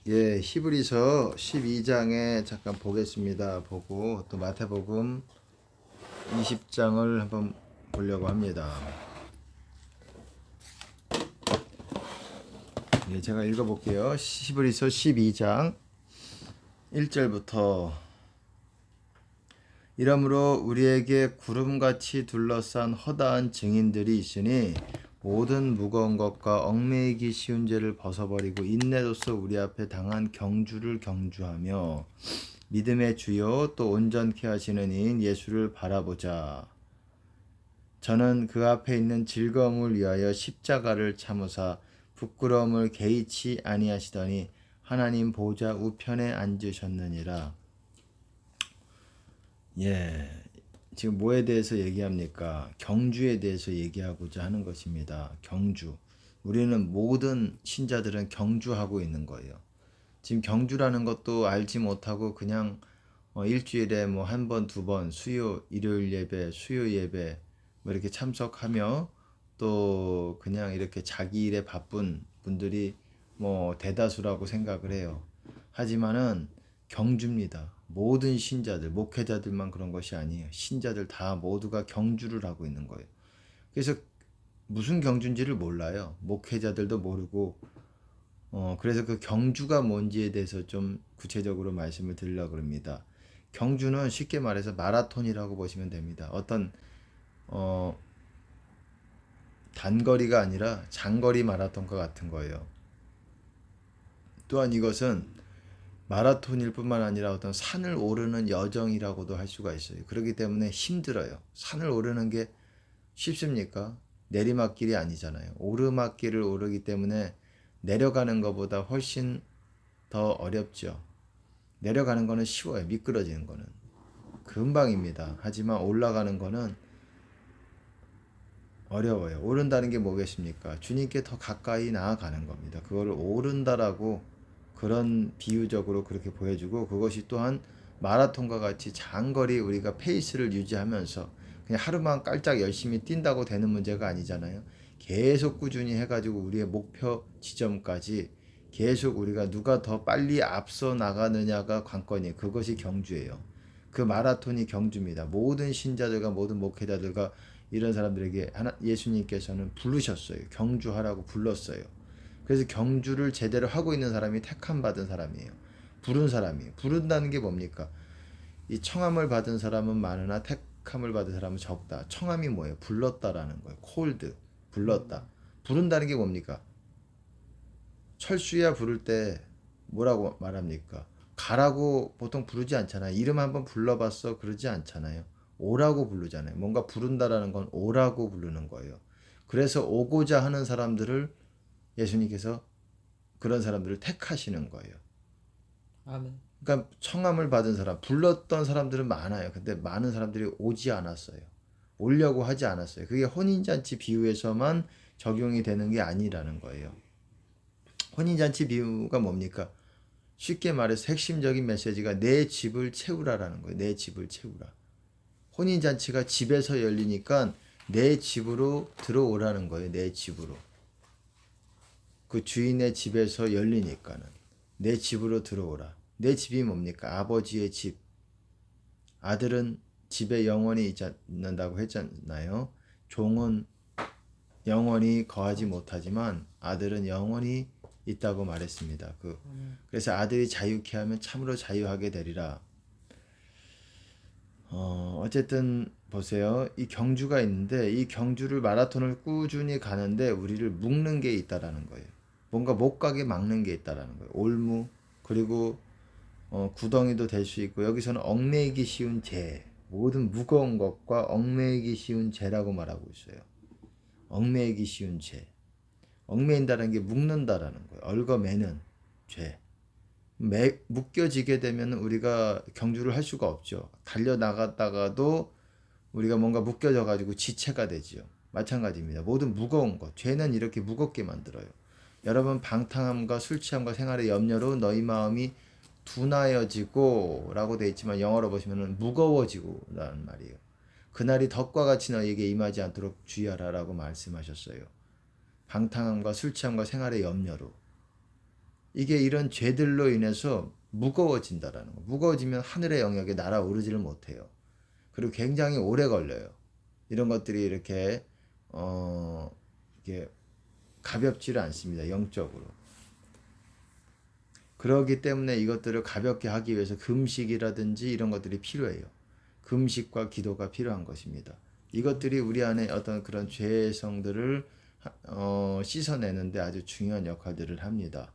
예, 히브리서 12장에 잠깐 보겠습니다. 보고 또 마태복음 20장을 한번 보려고 합니다. 예, 제가 읽어볼게요. 히브리서 12장 1절부터 이러므로 우리에게 구름같이 둘러싼 허다한 증인들이 있으니 모든 무거운 것과 얽매이기 쉬운 죄를 벗어버리고 인내로써 우리 앞에 당한 경주를 경주하며 믿음의 주요 또 온전케 하시는 이인 예수를 바라보자. 저는 그 앞에 있는 즐거움을 위하여 십자가를 참으사 부끄러움을 개의치 아니하시더니 하나님 보좌 우편에 앉으셨느니라. 예, 지금 뭐에 대해서 얘기합니까? 경주에 대해서 얘기하고자 하는 것입니다. 경주. 우리는 모든 신자들은 경주하고 있는 거예요. 지금 경주라는 것도 알지 못하고 그냥 일주일에 뭐 한 번, 두 번, 수요, 일요일 예배, 수요 예배 뭐 이렇게 참석하며 또 그냥 이렇게 자기 일에 바쁜 분들이 뭐 대다수라고 생각을 해요. 하지만은 경주입니다. 모든 신자들, 목회자들만 그런 것이 아니에요. 신자들 다 모두가 경주를 하고 있는 거예요. 그래서 무슨 경주인지를 몰라요. 목회자들도 모르고 그래서 그 경주가 뭔지에 대해서 좀 구체적으로 말씀을 드리려고 합니다. 경주는 쉽게 말해서 마라톤이라고 보시면 됩니다. 어떤 단거리가 아니라 장거리 마라톤과 같은 거예요. 또한 이것은 마라톤일 뿐만 아니라 어떤 산을 오르는 여정이라고도 할 수가 있어요. 그렇기 때문에 힘들어요. 산을 오르는 게 쉽습니까? 내리막길이 아니잖아요. 오르막길을 오르기 때문에 내려가는 것보다 훨씬 더 어렵죠. 내려가는 거는 쉬워요. 미끄러지는 거는. 금방입니다. 하지만 올라가는 거는 어려워요. 오른다는 게 뭐겠습니까? 주님께 더 가까이 나아가는 겁니다. 그거를 오른다라고 그런 비유적으로 그렇게 보여주고 그것이 또한 마라톤과 같이 장거리 우리가 페이스를 유지하면서 그냥 하루만 깔짝 열심히 뛴다고 되는 문제가 아니잖아요. 계속 꾸준히 해가지고 우리의 목표 지점까지 계속 우리가 누가 더 빨리 앞서 나가느냐가 관건이에요. 그것이 경주예요. 그 마라톤이 경주입니다. 모든 신자들과 모든 목회자들과 이런 사람들에게 예수님께서는 부르셨어요. 경주하라고 불렀어요. 그래서 경주를 제대로 하고 있는 사람이 택함 받은 사람이에요. 부른 사람이에요. 부른다는 게 뭡니까? 이 청함을 받은 사람은 많으나 택함을 받은 사람은 적다. 청함이 뭐예요? 불렀다라는 거예요. 콜드, 불렀다. 부른다는 게 뭡니까? 철수야 부를 때 뭐라고 말합니까? 가라고 보통 부르지 않잖아요. 이름 한번 불러봤어 그러지 않잖아요. 오라고 부르잖아요. 뭔가 부른다라는 건 오라고 부르는 거예요. 그래서 오고자 하는 사람들을 예수님께서 그런 사람들을 택하시는 거예요. 아멘. 그러니까 청함을 받은 사람, 불렀던 사람들은 많아요. 근데 많은 사람들이 오지 않았어요. 오려고 하지 않았어요. 그게 혼인잔치 비유에서만 적용이 되는 게 아니라는 거예요. 혼인잔치 비유가 뭡니까? 쉽게 말해서 핵심적인 메시지가 내 집을 채우라라는 거예요. 내 집을 채우라. 혼인잔치가 집에서 열리니까 내 집으로 들어오라는 거예요. 내 집으로. 그 주인의 집에서 열리니까는 내 집으로 들어오라. 내 집이 뭡니까? 아버지의 집. 아들은 집에 영원히 있지 않는다고 했잖아요. 종은 영원히 거하지 못하지만 아들은 영원히 있다고 말했습니다. 그래서 아들이 자유케 하면 참으로 자유하게 되리라. 어쨌든 보세요. 이 경주가 있는데 이 경주를 마라톤을 꾸준히 가는데 우리를 묶는 게 있다라는 거예요. 뭔가 못 가게 막는 게 있다라는 거예요. 올무 그리고 구덩이도 될 수 있고 여기서는 얽매이기 쉬운 죄 모든 무거운 것과 얽매이기 쉬운 죄라고 말하고 있어요. 얽매이기 쉬운 죄. 얽매인다는 게 묶는다라는 거예요. 얽어매는 죄. 묶여지게 되면 우리가 경주를 할 수가 없죠. 달려나갔다가도 우리가 뭔가 묶여져 가지고 지체가 되지요. 마찬가지입니다. 모든 무거운 것, 죄는 이렇게 무겁게 만들어요. 여러분 방탕함과 술 취함과 생활의 염려로 너희 마음이 둔하여지고 라고 되어 있지만 영어로 보시면 무거워지고 라는 말이에요. 그날이 덕과 같이 너희에게 임하지 않도록 주의하라 라고 말씀하셨어요. 방탕함과 술 취함과 생활의 염려로. 이게 이런 죄들로 인해서 무거워진다라는 거. 무거워지면 하늘의 영역에 날아오르지를 못해요. 그리고 굉장히 오래 걸려요. 이런 것들이 이렇게 이게 가볍지를 않습니다. 영적으로. 그러기 때문에 이것들을 가볍게 하기 위해서 금식이라든지 이런 것들이 필요해요. 금식과 기도가 필요한 것입니다. 이것들이 우리 안에 어떤 그런 죄성들을 씻어내는데 아주 중요한 역할들을 합니다.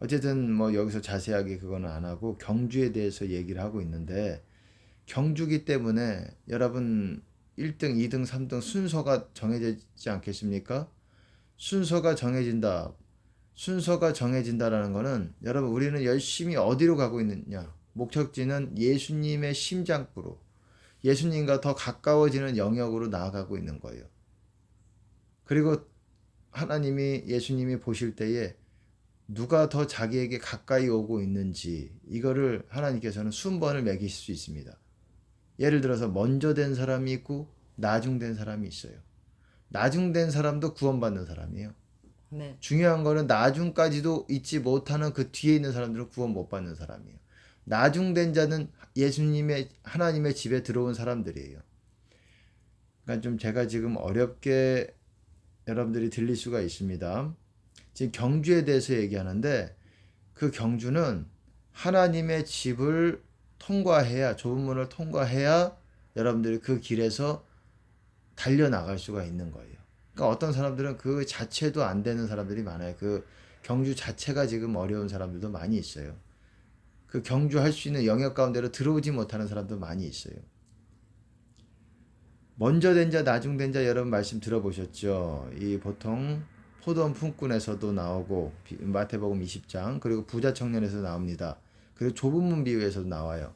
어쨌든 뭐 여기서 자세하게 그거는 안 하고 경주에 대해서 얘기를 하고 있는데, 경주기 때문에 여러분 1등, 2등, 3등 순서가 정해지지 않겠습니까? 순서가 정해진다. 순서가 정해진다라는 거는 여러분 우리는 열심히 어디로 가고 있느냐? 목적지는 예수님의 심장부로, 예수님과 더 가까워지는 영역으로 나아가고 있는 거예요. 그리고 예수님이 보실 때에 누가 더 자기에게 가까이 오고 있는지 이거를 하나님께서는 순번을 매기실 수 있습니다. 예를 들어서 먼저 된 사람이 있고 나중된 사람이 있어요. 나중된 사람도 구원받는 사람이에요. 아멘. 중요한 거는 나중까지도 잊지 못하는 그 뒤에 있는 사람들은 구원 못 받는 사람이에요. 나중된 자는 하나님의 집에 들어온 사람들이에요. 그러니까 좀 제가 지금 어렵게 여러분들이 들릴 수가 있습니다. 지금 경주에 대해서 얘기하는데, 그 경주는 하나님의 집을 통과해야, 좁은 문을 통과해야 여러분들이 그 길에서 달려나갈 수가 있는 거예요. 그러니까 어떤 사람들은 그 자체도 안 되는 사람들이 많아요. 그 경주 자체가 지금 어려운 사람들도 많이 있어요. 그 경주할 수 있는 영역 가운데로 들어오지 못하는 사람도 많이 있어요. 먼저 된 자, 나중 된 자 여러분 말씀 들어보셨죠? 이 보통 포도원 품꾼에서도 나오고 마태복음 20장, 그리고 부자 청년에서 나옵니다. 그리고 좁은 문 비유에서도 나와요.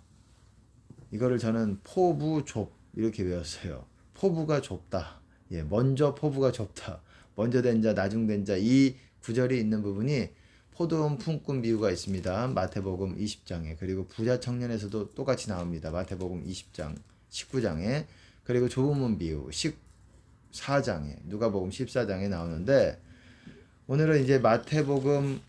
이거를 저는 포부좁 이렇게 외웠어요. 포부가 좁다. 예, 먼저 포부가 좁다. 먼저 된 자, 나중 된 자, 이 구절이 있는 부분이 포도원 품꾼 비유가 있습니다. 마태복음 20장에. 그리고 부자 청년에서도 똑같이 나옵니다. 마태복음 20장 19장에. 그리고 좁은 문 비유 14장에, 누가복음 14장에 나오는데, 오늘은 이제 마태복음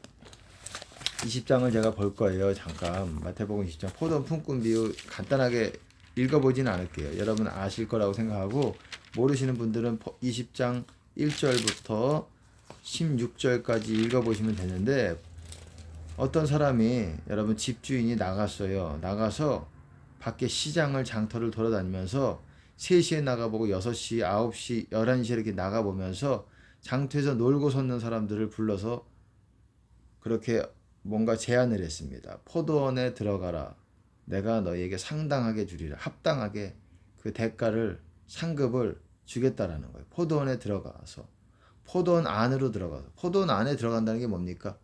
20장을 제가 볼 거예요. 잠깐 마태복음 20장 포도원 품꾼 비유 간단하게 읽어보지는 않을게요. 여러분 아실 거라고 생각하고, 모르시는 분들은 20장 1절부터 16절까지 읽어보시면 되는데, 어떤 사람이, 여러분 집주인이 나갔어요. 나가서 밖에 시장을 장터를 돌아다니면서 3시에 나가보고 6시, 9시, 11시에 이렇게 나가보면서 장터에서 놀고 섰는 사람들을 불러서 그렇게 뭔가 제안을 했습니다. 포도원에 들어가라. 내가 너희에게 상당하게 주리라. 합당하게 그 대가를, 상급을 주겠다라는 거예요. 포도원에 들어가서. 포도원 안으로 들어가서. 포도원 안에 들어간다는 게 뭡니까?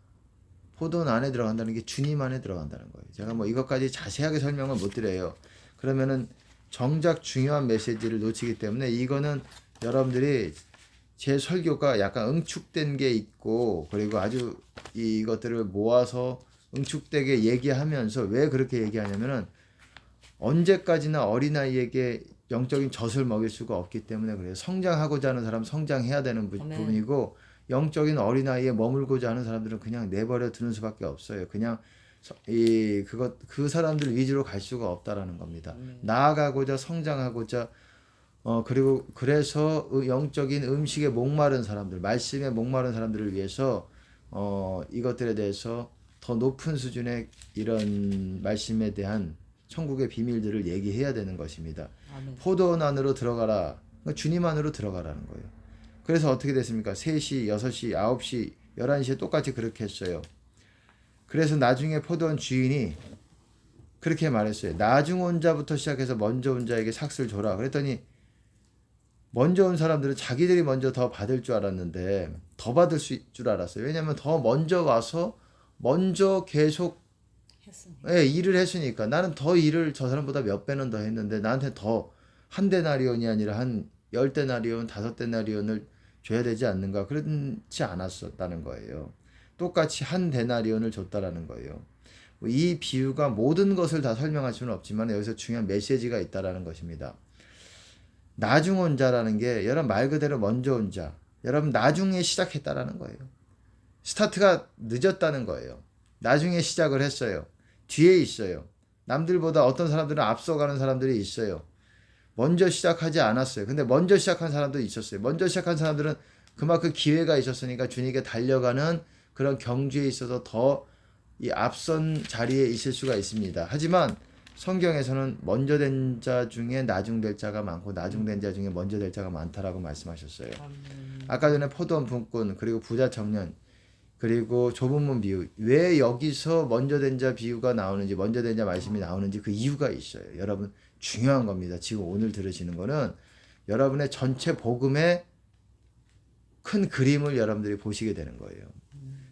포도원 안에 들어간다는 게 주님 안에 들어간다는 거예요. 제가 뭐 이것까지 자세하게 설명을 못 드려요. 그러면은 정작 중요한 메시지를 놓치기 때문에, 이거는 여러분들이 제 설교가 약간 응축된 게 있고, 그리고 아주 이것들을 모아서 응축되게 얘기하면서, 왜 그렇게 얘기하냐면은 언제까지나 어린아이에게 영적인 젖을 먹일 수가 없기 때문에 그래요. 성장하고자 하는 사람 성장해야 되는 부분이고, 영적인 어린아이에 머물고자 하는 사람들은 그냥 내버려 두는 수밖에 없어요. 그냥 그 사람들 위주로 갈 수가 없다라는 겁니다. 나아가고자, 성장하고자, 그리고 그래서 영적인 음식에 목마른 사람들, 말씀에 목마른 사람들을 위해서 이것들에 대해서 더 높은 수준의 이런 말씀에 대한 천국의 비밀들을 얘기해야 되는 것입니다. 아멘. 포도원 안으로 들어가라. 그러니까 주님 안으로 들어가라는 거예요. 그래서 어떻게 됐습니까? 3시, 6시, 9시, 11시에 똑같이 그렇게 했어요. 그래서 나중에 포도원 주인이 그렇게 말했어요. 나중 온 자부터 시작해서 먼저 온 자에게 삭슬 줘라. 그랬더니 먼저 온 사람들은 자기들이 먼저 더 받을 줄 알았는데 더 받을 줄 알았어요. 왜냐하면 더 먼저 와서 먼저 계속 일을 했으니까. 나는 더 일을 저 사람보다 몇 배는 더 했는데 나한테 더 한 데나리온이 아니라 한 10데나리온, 5데나리온을 줘야 되지 않는가? 그렇지 않았었다는 거예요. 똑같이 한 데나리온을 줬다라는 거예요. 이 비유가 모든 것을 다 설명할 수는 없지만 여기서 중요한 메시지가 있다라는 것입니다. 나중 온 자라는 게 여러분 말 그대로 먼저 온 자, 여러분 나중에 시작했다라는 거예요. 스타트가 늦었다는 거예요. 나중에 시작을 했어요. 뒤에 있어요. 남들보다 어떤 사람들은 앞서가는 사람들이 있어요. 먼저 시작하지 않았어요. 근데 먼저 시작한 사람도 있었어요. 먼저 시작한 사람들은 그만큼 기회가 있었으니까 주님께 달려가는 그런 경주에 있어서 더 이 앞선 자리에 있을 수가 있습니다. 하지만 성경에서는 먼저 된 자 중에 나중될 자가 많고 나중된 자 중에 먼저 될 자가 많다라고 말씀하셨어요. 아멘. 아까 전에 포도원 분꾼 그리고 부자 청년 그리고 좁은 문 비유, 왜 여기서 먼저 된 자 비유가 나오는지 먼저 된 자 말씀이 나오는지 그 이유가 있어요. 여러분 중요한 겁니다. 지금 오늘 들으시는 거는 여러분의 전체 복음의 큰 그림을 여러분들이 보시게 되는 거예요.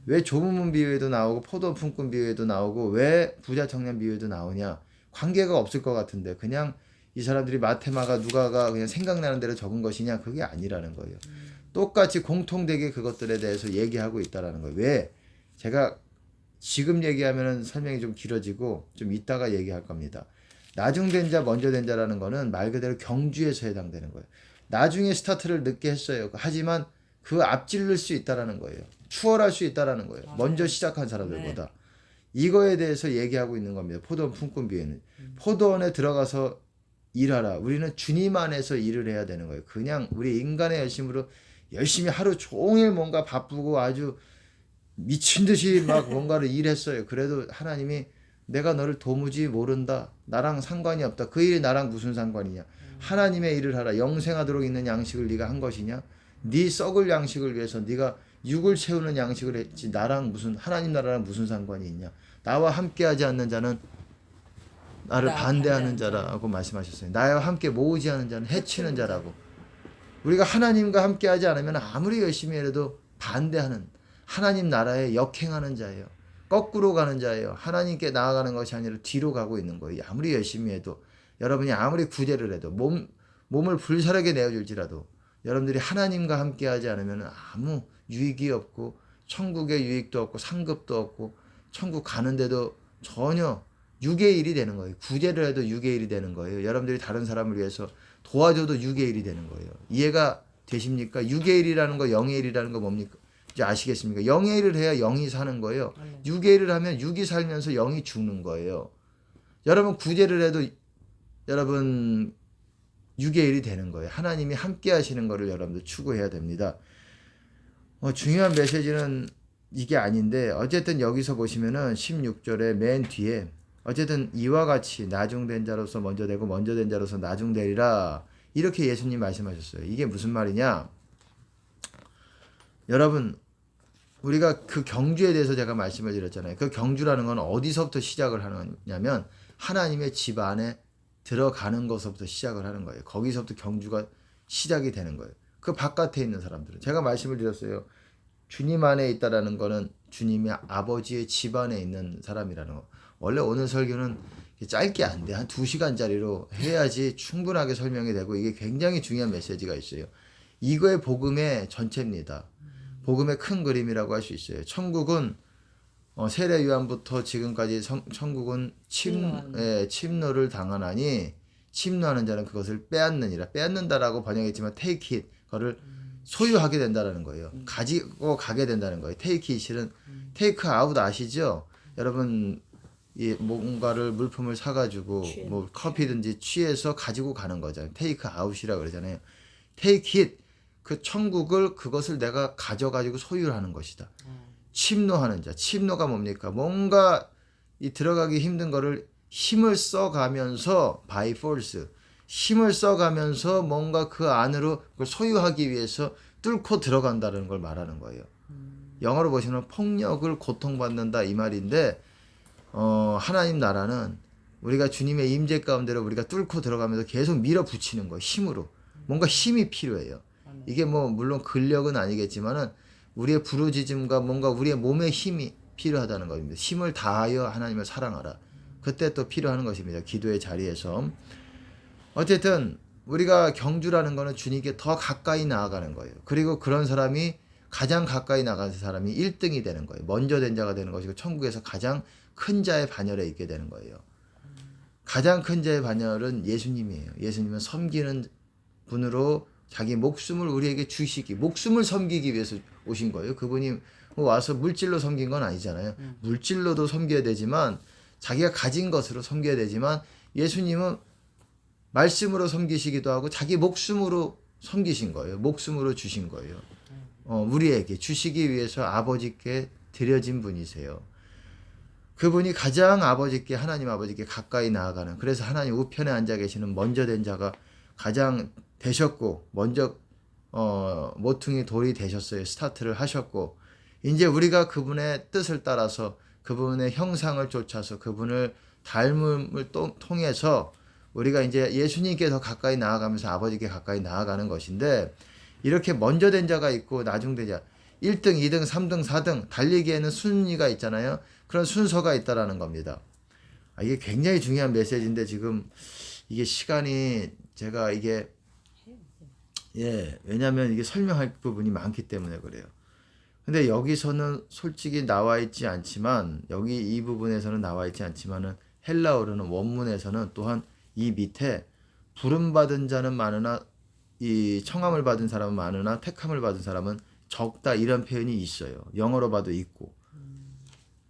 왜 좁은 문 비유에도 나오고 포도 품꾼 비유에도 나오고 왜 부자 청년 비유에도 나오냐? 관계가 없을 것 같은데 그냥 이 사람들이 마테마가 누가가 그냥 생각나는 대로 적은 것이냐? 그게 아니라는 거예요. 똑같이 공통되게 그것들에 대해서 얘기하고 있다라는 거예요. 왜? 제가 지금 얘기하면 설명이 좀 길어지고 좀 이따가 얘기할 겁니다. 나중된 자, 먼저 된 자라는 거는 말 그대로 경주에서 해당되는 거예요. 나중에 스타트를 늦게 했어요. 하지만 그 앞질를 수 있다라는 거예요. 추월할 수 있다라는 거예요. 먼저 시작한 사람들보다. 이거에 대해서 얘기하고 있는 겁니다. 포도원 품꾼 비유는. 포도원에 들어가서 일하라. 우리는 주님 안에서 일을 해야 되는 거예요. 그냥 우리 인간의 열심으로 열심히 하루 종일 뭔가 바쁘고 아주 미친 듯이 막 뭔가를 일했어요. 그래도 하나님이 내가 너를 도무지 모른다. 나랑 상관이 없다. 그 일이 나랑 무슨 상관이냐. 하나님의 일을 하라. 영생하도록 있는 양식을 네가 한 것이냐. 네 썩을 양식을 위해서 네가 육을 채우는 양식을 했지. 나랑 무슨 하나님 나라랑 무슨 상관이 있냐. 나와 함께하지 않는 자는 나를 반대하는 자라고 말씀하셨어요. 나와 함께 모으지 않는 자는 해치는 자라고. 우리가 하나님과 함께하지 않으면 아무리 열심히 해도 반대하는 하나님 나라에 역행하는 자예요. 거꾸로 가는 자예요. 하나님께 나아가는 것이 아니라 뒤로 가고 있는 거예요. 아무리 열심히 해도 여러분이 아무리 구제를 해도 몸을 불사르게 내어줄지라도 여러분들이 하나님과 함께하지 않으면 아무 유익이 없고 천국의 유익도 없고 상급도 없고 천국 가는데도 전혀 6의 1이 되는 거예요. 구제를 해도 6의 1이 되는 거예요. 여러분들이 다른 사람을 위해서 도와줘도 6의 1이 되는 거예요. 이해가 되십니까? 6의 1이라는 거 0의 1이라는 거 뭡니까? 이제 아시겠습니까? 0의 1을 해야 0이 사는 거예요. 6의 1을 하면 6이 살면서 0이 죽는 거예요. 여러분 구제를 해도 여러분 6의 1이 되는 거예요. 하나님이 함께 하시는 거를 여러분들 추구해야 됩니다. 중요한 메시지는 이게 아닌데 어쨌든 여기서 보시면은 16절에 맨 뒤에 어쨌든 이와 같이 나중된 자로서 먼저 되고 먼저 된 자로서 나중되리라 이렇게 예수님 말씀하셨어요. 이게 무슨 말이냐? 여러분 우리가 그 경주에 대해서 제가 말씀을 드렸잖아요. 그 경주라는 건 어디서부터 시작을 하느냐면 하나님의 집 안에 들어가는 것부터 시작을 하는 거예요. 거기서부터 경주가 시작이 되는 거예요. 그 바깥에 있는 사람들은 제가 말씀을 드렸어요. 주님 안에 있다라는 거는 주님의 아버지의 집 안에 있는 사람이라는 거. 원래 오늘 설교는 짧게 안 돼. 한 2시간짜리로 해야지 충분하게 설명이 되고 이게 굉장히 중요한 메시지가 있어요. 이거의 복음의 전체입니다. 복음의 큰 그림이라고 할 수 있어요. 천국은 세례 요한부터 지금까지 천국은 침노를 당하나니 침노하는 자는 그것을 빼앗느니라. 빼앗는다라고 번역했지만 take it 그거를 소유하게 된다라는 거예요. 가지고 가게 된다는 거예요. take it은 take out 아시죠? 여러분 이 뭔가를 물품을 사가지고 뭐 커피든지 취해서 가지고 가는 거잖아요. take out이라고 그러잖아요. take it 그 천국을 그것을 내가 가져가지고 소유하는 것이다. 침노하는 자. 침노가 뭡니까? 뭔가 이 들어가기 힘든 거를 힘을 써가면서 by force 힘을 써가면서 뭔가 그 안으로 그걸 소유하기 위해서 뚫고 들어간다는 걸 말하는 거예요. 영어로 보시면 폭력을 고통받는다 이 말인데 하나님 나라는 우리가 주님의 임재 가운데로 우리가 뚫고 들어가면서 계속 밀어붙이는 거예요. 힘으로. 뭔가 힘이 필요해요. 이게 뭐 물론 근력은 아니겠지만은 우리의 부르짖음과 뭔가 우리의 몸의 힘이 필요하다는 것입니다. 힘을 다하여 하나님을 사랑하라. 그때 또 필요한 것입니다. 기도의 자리에서. 어쨌든 우리가 경주라는 거는 주님께 더 가까이 나아가는 거예요. 그리고 그런 사람이 가장 가까이 나가는 사람이 1등이 되는 거예요. 먼저 된 자가 되는 것이고 천국에서 가장 큰 자의 반열에 있게 되는 거예요. 가장 큰 자의 반열은 예수님이에요. 예수님은 섬기는 분으로 자기 목숨을 우리에게 주시기 목숨을 섬기기 위해서 오신 거예요. 그분이 와서 물질로 섬긴 건 아니잖아요. 물질로도 섬겨야 되지만 자기가 가진 것으로 섬겨야 되지만 예수님은 말씀으로 섬기시기도 하고 자기 목숨으로 섬기신 거예요. 목숨으로 주신 거예요. 우리에게 주시기 위해서 아버지께 드려진 분이세요. 그분이 가장 아버지께 하나님 아버지께 가까이 나아가는 그래서 하나님 우편에 앉아 계시는 먼저 된 자가 가장 되셨고 먼저 모퉁이 돌이 되셨어요. 스타트를 하셨고 이제 우리가 그분의 뜻을 따라서 그분의 형상을 쫓아서 그분을 닮음을 통해서 우리가 이제 예수님께 더 가까이 나아가면서 아버지께 가까이 나아가는 것인데 이렇게 먼저 된 자가 있고 나중 된 자 1등, 2등, 3등, 4등 달리기에는 순위가 있잖아요. 그런 순서가 있다라는 겁니다. 이게 굉장히 중요한 메시지인데 지금 이게 시간이 제가 이게 왜냐하면 이게 설명할 부분이 많기 때문에 그래요. 근데 여기서는 솔직히 나와 있지 않지만 여기 이 부분에서는 나와 있지 않지만은 헬라어로는 원문에서는 또한 이 밑에 부름받은 자는 많으나 이 청함을 받은 사람은 많으나 택함을 받은 사람은 적다 이런 표현이 있어요. 영어로 봐도 있고.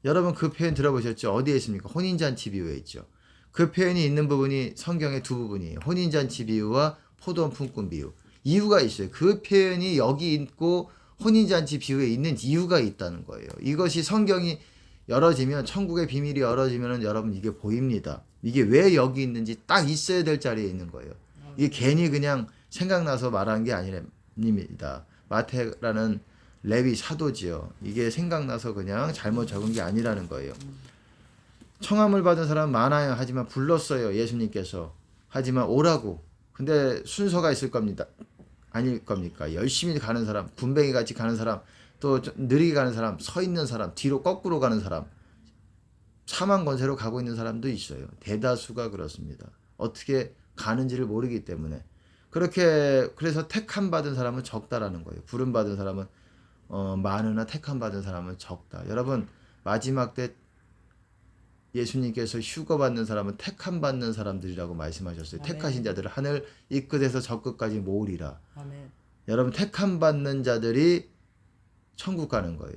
여러분 그 표현 들어보셨죠? 어디에 있습니까? 혼인잔치 비유에 있죠. 그 표현이 있는 부분이 성경의 두 부분이에요. 혼인잔치 비유와 포도원 품꾼 비유. 이유가 있어요. 그 표현이 여기 있고 혼인잔치 비유에 있는 이유가 있다는 거예요. 이것이 성경이 열어지면 천국의 비밀이 열어지면 여러분 이게 보입니다. 이게 왜 여기 있는지 딱 있어야 될 자리에 있는 거예요. 이게 괜히 그냥 생각나서 말한 게 아닙니다. 마태라는 레위 사도지요. 이게 생각나서 그냥 잘못 적은 게 아니라는 거예요. 청함을 받은 사람 많아요. 하지만 불렀어요. 예수님께서. 하지만 오라고. 근데 순서가 있을 겁니다. 아닐 겁니까? 열심히 가는 사람, 군뱅이 같이 가는 사람, 또 느리게 가는 사람, 서 있는 사람, 뒤로 거꾸로 가는 사람, 사망 권세로 가고 있는 사람도 있어요. 대다수가 그렇습니다. 어떻게 가는지를 모르기 때문에. 그렇게 그래서 택함 받은 사람은 적다라는 거예요. 부름 받은 사람은 많으나 택함 받은 사람은 적다. 여러분 마지막 때 예수님께서 휴거 받는 사람은 택함 받는 사람들이라고 말씀하셨어요. 아멘. 택하신 자들을 하늘 이 끝에서 저 끝까지 모으리라. 아멘. 여러분 택함 받는 자들이 천국 가는 거예요.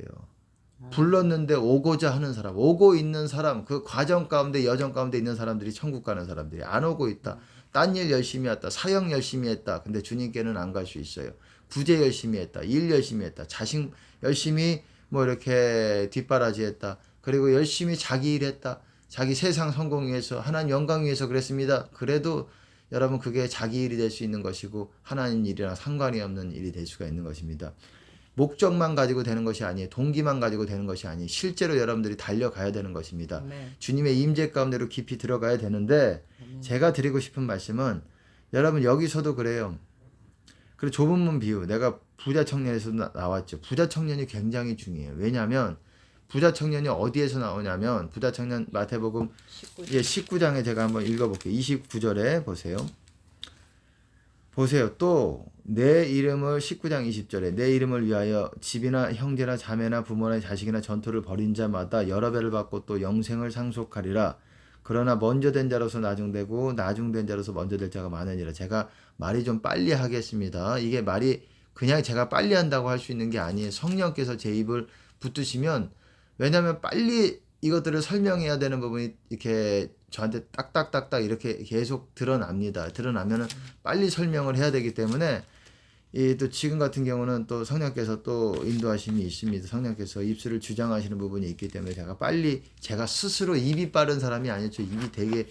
불렀는데 오고자 하는 사람, 오고 있는 사람, 그 과정 가운데 여정 가운데 있는 사람들이 천국 가는 사람들이 안 오고 있다. 딴 일 열심히 했다. 사역 열심히 했다. 근데 주님께는 안 갈 수 있어요. 구제 열심히 했다. 일 열심히 했다. 자식 열심히 뭐 이렇게 뒷바라지 했다. 그리고 열심히 자기 일 했다. 자기 세상 성공 위해서 하나님 영광 위해서 그랬습니다. 그래도 여러분 그게 자기 일이 될 수 있는 것이고 하나님 일이랑 상관이 없는 일이 될 수가 있는 것입니다. 목적만 가지고 되는 것이 아니에요. 동기만 가지고 되는 것이 아니에요. 실제로 여러분들이 달려가야 되는 것입니다. 아멘. 주님의 임재 가운데로 깊이 들어가야 되는데 제가 드리고 싶은 말씀은 여러분 여기서도 그래요. 그리고 좁은 문 비유 내가 부자 청년에서도 나왔죠. 부자 청년이 굉장히 중요해요. 왜냐하면 부자 청년이 어디에서 나오냐면 부자 청년 마태복음 19장에 제가 한번 읽어볼게요. 29절에 보세요. 보세요. 또 내 이름을 19장 20절에 내 이름을 위하여 집이나 형제나 자매나 부모나 자식이나 전토를 벌인 자마다 여러 배를 받고 또 영생을 상속하리라. 그러나 먼저 된 자로서 나중되고 나중된 자로서 먼저 될 자가 많으니라. 제가 말이 좀 빨리 하겠습니다. 이게 말이 그냥 제가 빨리 한다고 할 수 있는 게 아니에요. 성령께서 제 입을 붙드시면 왜냐하면 빨리 이것들을 설명해야 되는 부분이 이렇게 저한테 딱딱딱딱 이렇게 계속 드러납니다. 드러나면은 빨리 설명을 해야 되기 때문에 또 지금 같은 경우는 또 성령께서 또 인도하심이 있습니다. 성령께서 입술을 주장하시는 부분이 있기 때문에 제가 스스로 입이 빠른 사람이 아니죠. 입이 되게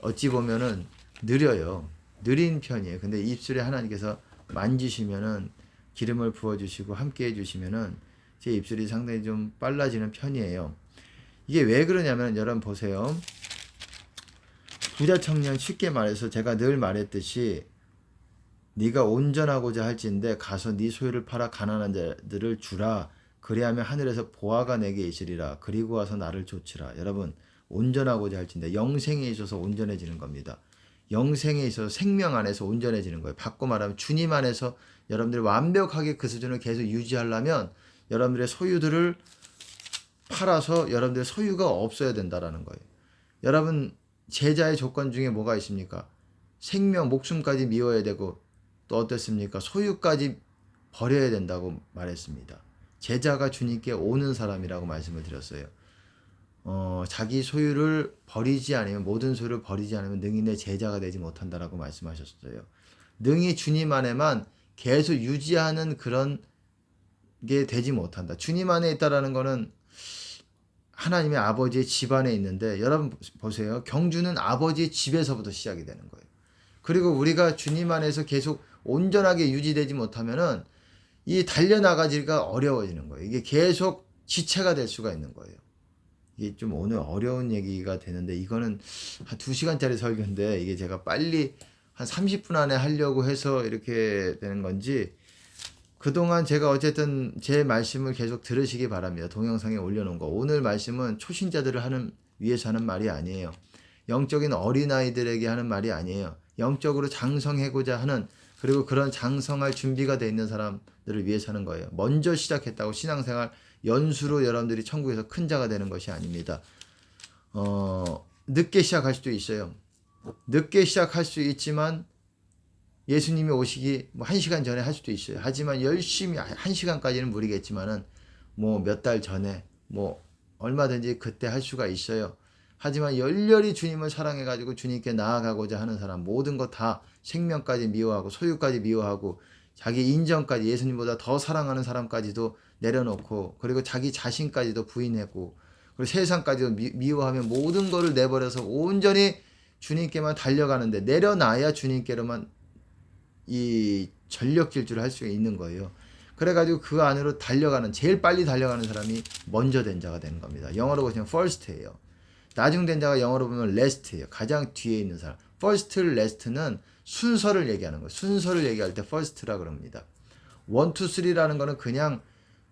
어찌 보면은 느려요. 느린 편이에요. 근데 입술에 하나님께서 만지시면은 기름을 부어주시고 함께 해주시면은 제 입술이 상당히 좀 빨라지는 편이에요. 이게 왜 그러냐면 여러분 보세요. 부자 청년 쉽게 말해서 제가 늘 말했듯이 네가 온전하고자 할진대 가서 네 소유를 팔아 가난한 자들을 주라. 그리하면 하늘에서 보화가 내게 있으리라. 그리고 와서 나를 좇으라. 여러분 온전하고자 할진대 영생에 있어서 온전해지는 겁니다. 영생에 있어서 생명 안에서 온전해지는 거예요. 바꿔 말하면 주님 안에서 여러분들이 완벽하게 그 수준을 계속 유지하려면 여러분들의 소유들을 팔아서 여러분들의 소유가 없어야 된다라는 거예요. 여러분 제자의 조건 중에 뭐가 있습니까? 생명, 목숨까지 미워야 되고 또 어떻습니까? 소유까지 버려야 된다고 말했습니다. 제자가 주님께 오는 사람이라고 말씀을 드렸어요. 자기 소유를 버리지 않으면, 모든 소유를 버리지 않으면 능히 내 제자가 되지 못한다라고 말씀하셨어요. 능히 주님 안에만 계속 유지하는 그런 게 되지 못한다. 주님 안에 있다라는 거는 하나님의 아버지의 집 안에 있는데, 여러분 보세요. 경주는 아버지의 집에서부터 시작이 되는 거예요. 그리고 우리가 주님 안에서 계속 온전하게 유지되지 못하면은 이 달려나가기가 어려워지는 거예요. 이게 계속 지체가 될 수가 있는 거예요. 이게 좀 오늘 어려운 얘기가 되는데, 이거는 한 2시간짜리 설교인데 이게 제가 빨리 한 30분 안에 하려고 해서 이렇게 되는 건지, 그동안 제가 어쨌든 제 말씀을 계속 들으시기 바랍니다. 동영상에 올려놓은 거. 오늘 말씀은 초신자들을 위해서 하는 말이 아니에요. 영적인 어린아이들에게 하는 말이 아니에요. 영적으로 장성하고자 하는, 그리고 그런 장성할 준비가 돼 있는 사람들을 위해서 하는 거예요. 먼저 시작했다고 신앙생활 연수로 여러분들이 천국에서 큰 자가 되는 것이 아닙니다. 늦게 시작할 수도 있어요. 늦게 시작할 수 있지만 예수님이 오시기 1시간 전에 할 수도 있어요. 하지만 열심히 1시간까지는 무리겠지만은 몇 달 전에 얼마든지 그때 할 수가 있어요. 하지만 열렬히 주님을 사랑해 가지고 주님께 나아가고자 하는 사람, 모든 것 다 생명까지 미워하고 소유까지 미워하고 자기 인정까지, 예수님보다 더 사랑하는 사람까지도 내려놓고, 그리고 자기 자신까지도 부인하고, 그리고 세상까지도 미워하며 모든 것을 내버려서 온전히 주님께만 달려가는데, 내려놔야 주님께로만 이 전력 질주를 할 수 있는 거예요. 그래가지고 그 안으로 달려가는, 제일 빨리 달려가는 사람이 먼저 된 자가 되는 겁니다. 영어로 보시면 first예요. 나중 된 자가 영어로 보면 last예요. 가장 뒤에 있는 사람. first, last는 순서를 얘기하는 거예요. 순서를 얘기할 때 first라 그럽니다. 1, 2, 3라는 거는 그냥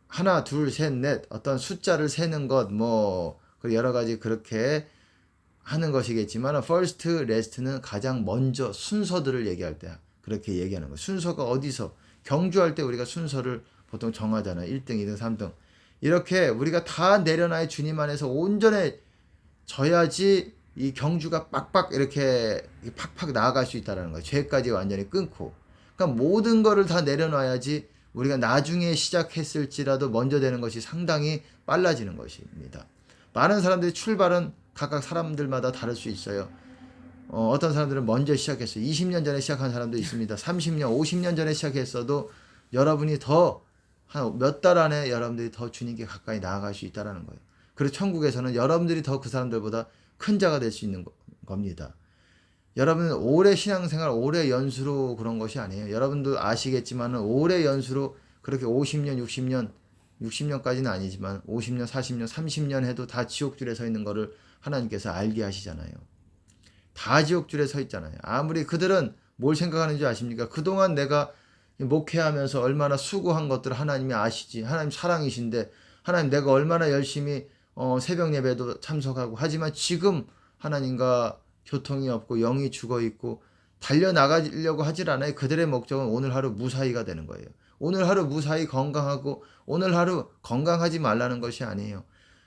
하나, 둘, 셋, 넷 어떤 숫자를 세는 것, 여러 가지 그렇게 하는 것이겠지만, first, last는 가장 먼저 순서들을 얘기할 때 그렇게 얘기하는 거예요. 순서가 어디서, 경주할 때 우리가 순서를 보통 정하잖아요. 1등, 2등, 3등. 이렇게 우리가 다 내려놔야 주님 안에서 온전해져야지 이 경주가 빡빡 이렇게 팍팍 나아갈 수 있다는 거예요. 죄까지 완전히 끊고. 그러니까 모든 거를 다 내려놔야지 우리가 나중에 시작했을지라도 먼저 되는 것이 상당히 빨라지는 것입니다. 많은 사람들이 출발은 각각 사람들마다 다를 수 있어요. 어떤 사람들은 먼저 시작했어요. 20년 전에 시작한 사람도 있습니다. 30년, 50년 전에 시작했어도 여러분이 더 한 몇 달 안에 여러분들이 더 주님께 가까이 나아갈 수 있다는 거예요. 그리고 천국에서는 여러분들이 더 그 사람들보다 큰 자가 될 수 있는 겁니다. 여러분은 오래 신앙생활, 오래 연수로 그런 것이 아니에요. 여러분도 아시겠지만 오래 연수로 그렇게 50년, 60년까지는 아니지만 50년, 40년, 30년 해도 다 지옥줄에 서 있는 거를 하나님께서 알게 하시잖아요. 다 지옥줄에 서 있잖아요. 아무리 그들은 뭘 생각하는지 아십니까? 그동안 내가 목회하면서 얼마나 수고한 것들을 하나님이 아시지. 하나님 사랑이신데, 하나님 내가 얼마나 열심히 새벽 예배도 참석하고, 하지만 지금 하나님과 교통이 없고 영이 죽어 있고 달려나가려고 하질 않아요. 그들의 목적은 오늘 하루 무사히가 되는 거예요. 오늘 하루 무사히 건강하고 오늘 하루 건강하지 말라는 것이 아니에요.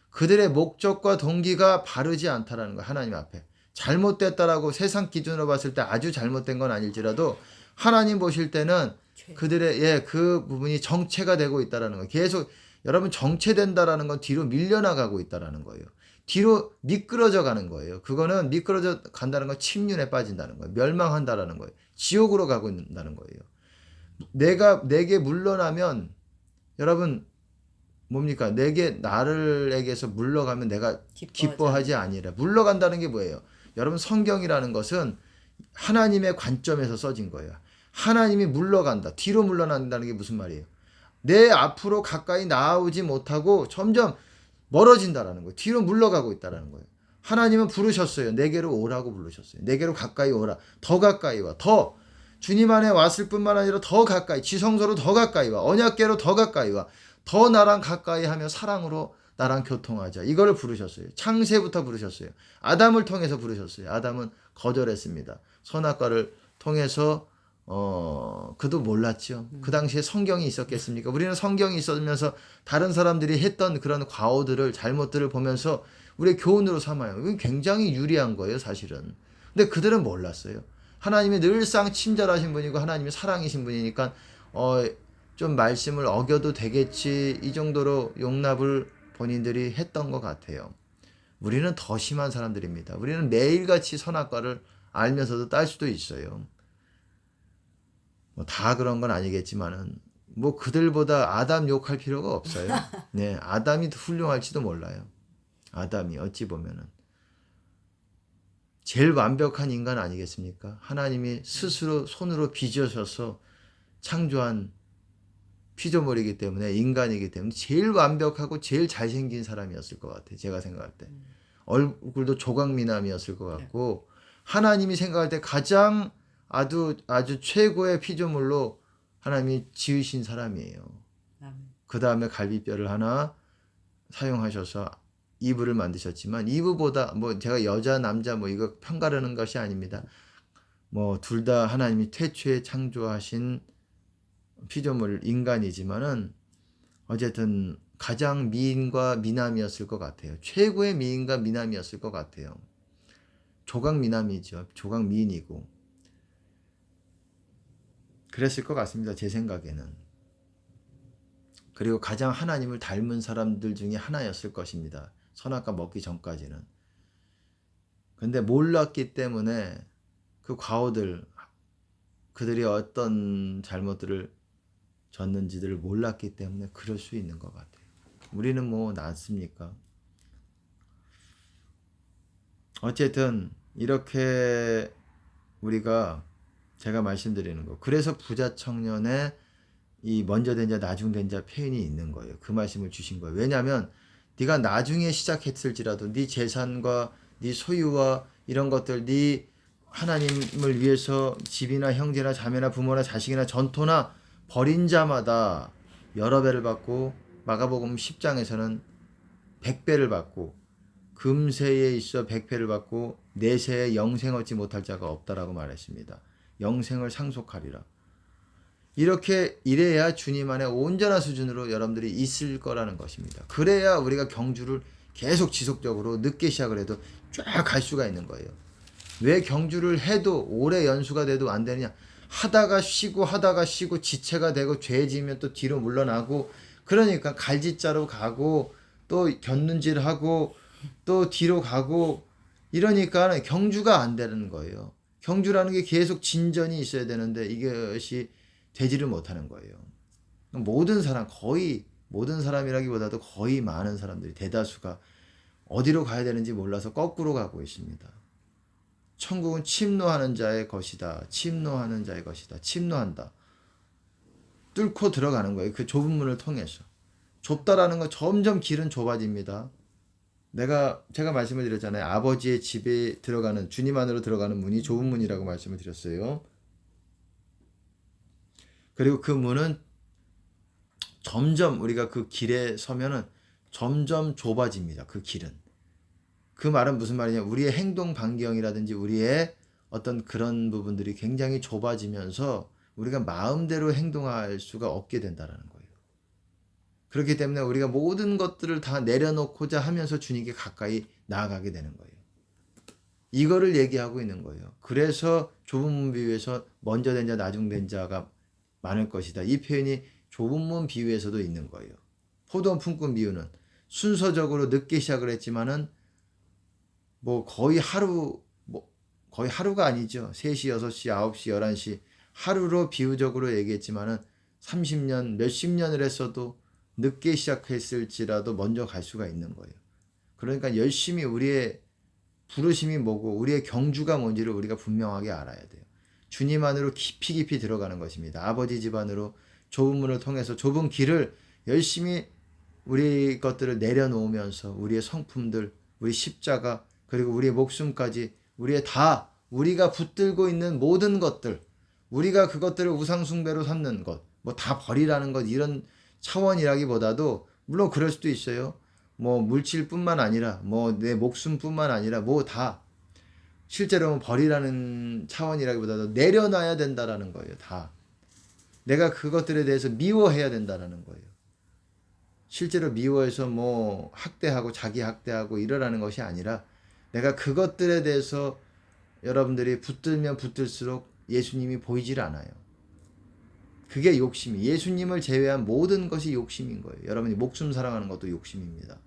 그들의 목적과 동기가 바르지 않다라는 거예요. 하나님 앞에 잘못됐다라고 세상 기준으로 봤을 때 아주 잘못된 건 아닐지라도 하나님 보실 때는 그들의 그 부분이 정체가 되고 있다라는 거예요. 계속 여러분 정체된다라는 건 뒤로 밀려나가고 있다라는 거예요. 뒤로 미끄러져 가는 거예요. 그거는 미끄러져 간다는 건 침륜에 빠진다는 거예요. 멸망한다라는 거예요. 지옥으로 가고 있다는 거예요. 내게 물러나면 여러분 뭡니까? 나를에게서 물러가면 내가 기뻐하지 아니라. 물러간다는 게 뭐예요? 여러분 성경이라는 것은 하나님의 관점에서 써진 거예요. 하나님이 물러간다. 뒤로 물러난다는 게 무슨 말이에요? 내 앞으로 가까이 나오지 못하고 점점 멀어진다라는 거예요. 뒤로 물러가고 있다라는 거예요. 하나님은 부르셨어요. 내게로 오라고 부르셨어요. 내게로 가까이 오라. 더 가까이 와. 더 주님 안에 왔을 뿐만 아니라 더 가까이, 지성소로 더 가까이 와. 언약궤로 더 가까이 와. 더 나랑 가까이 하며 사랑으로 나랑 교통하자. 이거를 부르셨어요. 창세부터 부르셨어요. 아담을 통해서 부르셨어요. 아담은 거절했습니다. 선악과를 통해서 그도 몰랐죠. 그 당시에 성경이 있었겠습니까? 우리는 성경이 있으면서 다른 사람들이 했던 그런 과오들을, 잘못들을 보면서 우리의 교훈으로 삼아요. 이건 굉장히 유리한 거예요, 사실은. 근데 그들은 몰랐어요. 하나님이 늘상 친절하신 분이고 하나님이 사랑이신 분이니까 좀 말씀을 어겨도 되겠지 이 정도로 용납을 본인들이 했던 것 같아요. 우리는 더 심한 사람들입니다. 우리는 매일같이 선악과를 알면서도 딸 수도 있어요. 뭐 다 그런 건 아니겠지만은 뭐 그들보다 아담 욕할 필요가 없어요. 네, 아담이 훌륭할지도 몰라요. 아담이 어찌 보면은 제일 완벽한 인간 아니겠습니까? 하나님이 스스로 손으로 빚으셔서 창조한 피조물이기 때문에 인간이기 때문에 제일 완벽하고 제일 잘생긴 사람이었을 것 같아요. 제가 생각할 때. 얼굴도 조각미남이었을 것 같고 하나님이 생각할 때 가장 아주 최고의 피조물로 하나님이 지으신 사람이에요. 아멘. 그 다음에 갈비뼈를 하나 사용하셔서 이브를 만드셨지만 이브보다 뭐 제가 여자 남자 뭐 이거 편가르는 것이 아닙니다. 뭐 둘 다 하나님이 태초에 창조하신 피조물 인간이지만은 어쨌든 가장 미인과 미남이었을 것 같아요. 최고의 미인과 미남이었을 것 같아요. 조각 미남이죠. 조각 미인이고 그랬을 것 같습니다. 제 생각에는. 그리고 가장 하나님을 닮은 사람들 중에 하나였을 것입니다. 선악과 먹기 전까지는. 근데 몰랐기 때문에 그 과오들, 그들이 어떤 잘못들을 졌는지들을 몰랐기 때문에 그럴 수 있는 것 같아요. 우리는 뭐 낫습니까? 어쨌든 이렇게 우리가 제가 말씀드리는 거. 그래서 부자 청년의 이 먼저 된 자 나중 된 자 표현이 있는 거예요. 그 말씀을 주신 거예요. 왜냐하면 네가 나중에 시작했을지라도 네 재산과 네 소유와 이런 것들 네 하나님을 위해서 집이나 형제나 자매나 부모나 자식이나 전토나 버린 자마다 여러 배를 받고 마가복음 10장에서는 100배를 받고 금세에 있어 100배를 받고 내세에 영생 얻지 못할 자가 없다라고 말했습니다. 영생을 상속하리라. 이렇게 이래야 주님 안에 온전한 수준으로 여러분들이 있을 거라는 것입니다. 그래야 우리가 경주를 계속 지속적으로 늦게 시작을 해도 쫙 갈 수가 있는 거예요. 왜 경주를 해도 오래 연수가 돼도 안 되느냐? 하다가 쉬고 지체가 되고 죄 지면 또 뒤로 물러나고 그러니까 갈짓자로 가고 또 곁눈질하고 또 뒤로 가고 이러니까 경주가 안 되는 거예요. 경주라는 게 계속 진전이 있어야 되는데 이것이 되지를 못하는 거예요. 모든 사람, 거의 모든 사람이라기보다도 거의 많은 사람들이 대다수가 어디로 가야 되는지 몰라서 거꾸로 가고 있습니다. 천국은 침노하는 자의 것이다. 침노하는 자의 것이다. 침노한다. 뚫고 들어가는 거예요. 그 좁은 문을 통해서. 좁다라는 건 점점 길은 좁아집니다. 제가 말씀을 드렸잖아요. 아버지의 집에 들어가는 주님 안으로 들어가는 문이 좁은 문이라고 말씀을 드렸어요. 그리고 그 문은 점점 우리가 그 길에 서면은 점점 좁아집니다. 그 길은. 그 말은 무슨 말이냐? 우리의 행동 반경이라든지 우리의 어떤 그런 부분들이 굉장히 좁아지면서 우리가 마음대로 행동할 수가 없게 된다는 거예요. 그렇기 때문에 우리가 모든 것들을 다 내려놓고자 하면서 주님께 가까이 나아가게 되는 거예요. 이거를 얘기하고 있는 거예요. 그래서 좁은 문 비유에서 먼저 된 자, 나중 된 자가 많을 것이다. 이 표현이 좁은 문 비유에서도 있는 거예요. 포도원 품꾼 비유는 순서적으로 늦게 시작을 했지만은 거의 하루가 아니죠. 3시, 6시, 9시, 11시 하루로 비유적으로 얘기했지만은 30년, 몇십 년을 했어도 늦게 시작했을지라도 먼저 갈 수가 있는 거예요. 그러니까 열심히 우리의 부르심이 뭐고 우리의 경주가 뭔지를 우리가 분명하게 알아야 돼요. 주님 안으로 깊이 들어가는 것입니다. 아버지 집 안으로 좁은 문을 통해서 좁은 길을 열심히 우리 것들을 내려놓으면서 우리의 성품들, 우리 십자가, 그리고 우리의 목숨까지 우리가 붙들고 있는 모든 것들, 우리가 그것들을 우상숭배로 삼는 것, 다 버리라는 것, 이런 차원이라기보다도 물론 그럴 수도 있어요. 물질뿐만 아니라 내 목숨뿐만 아니라 다 실제로는 버리라는 차원이라기보다도 내려놔야 된다라는 거예요. 다 내가 그것들에 대해서 미워해야 된다라는 거예요. 실제로 미워해서 학대하고 자기 학대하고 이러라는 것이 아니라 내가 그것들에 대해서 여러분들이 붙들면 붙들수록 예수님이 보이질 않아요. 그게 욕심이. 예수님을 제외한 모든 것이 욕심인 거예요. 여러분이 목숨 사랑하는 것도 욕심입니다.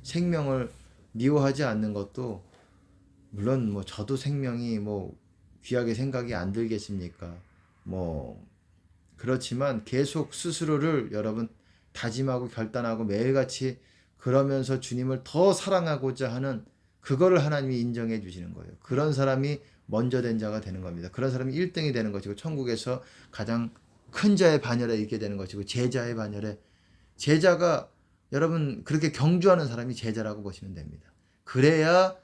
생명을 미워하지 않는 것도, 물론 뭐 저도 생명이 뭐 귀하게 생각이 안 들겠습니까? 뭐 그렇지만 계속 스스로를 여러분 다짐하고 결단하고 매일같이 그러면서 주님을 더 사랑하고자 하는 그거를 하나님이 인정해 주시는 거예요. 그런 사람이 먼저 된 자가 되는 겁니다. 그런 사람이 1등이 되는 것이고 천국에서 가장 큰 자의 반열에 있게 되는 것이고 제자의 반열에, 제자가 여러분 그렇게 경주하는 사람이 제자라고 보시면 됩니다. 그래야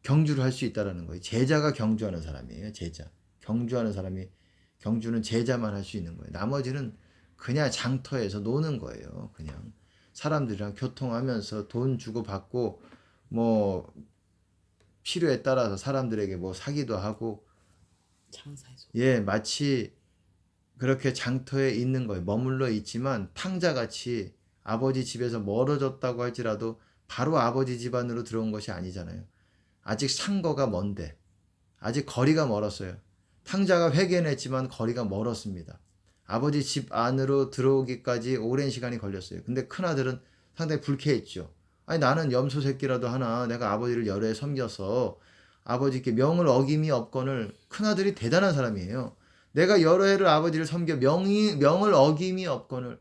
경주를 할 수 있다라는 거예요. 제자가 경주하는 사람이에요. 제자. 경주하는 사람이, 경주는 제자만 할 수 있는 거예요. 나머지는 그냥 장터에서 노는 거예요. 그냥 사람들이랑 교통하면서 돈 주고 받고 뭐 필요에 따라서 사람들에게 뭐 사기도 하고, 장사해서. 예, 마치 그렇게 장터에 있는 거예요. 머물러 있지만 탕자같이 아버지 집에서 멀어졌다고 할지라도 바로 아버지 집 안으로 들어온 것이 아니잖아요. 아직 상거가 먼데, 아직 거리가 멀었어요. 탕자가 회개했지만 거리가 멀었습니다. 아버지 집 안으로 들어오기까지 오랜 시간이 걸렸어요. 근데 큰아들은 상당히 불쾌했죠. 아니 나는 염소 새끼라도 하나 내가 아버지를 여러 해 섬겨서 아버지께 명을 어김이 없거늘, 큰아들이 대단한 사람이에요. 내가 여러 해를 아버지를 섬겨 명을 어김이 없거늘,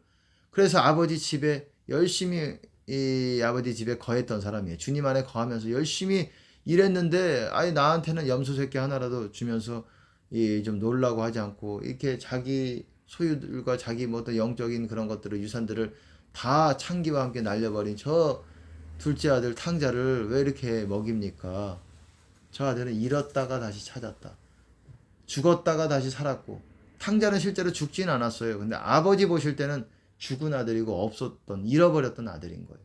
그래서 아버지 집에 열심히 이 아버지 집에 거했던 사람이에요. 주님 안에 거하면서 열심히 일했는데 아니 나한테는 염소 새끼 하나라도 주면서 좀 놀라고 하지 않고 이렇게 자기 소유들과 자기 뭐 어떤 영적인 그런 것들을, 유산들을 다 창기와 함께 날려버린 저 둘째 아들 탕자를 왜 이렇게 먹입니까? 저 아들은 잃었다가 다시 찾았다. 죽었다가 다시 살았고, 탕자는 실제로 죽진 않았어요. 근데 아버지 보실 때는 죽은 아들이고 없었던, 잃어버렸던 아들인 거예요.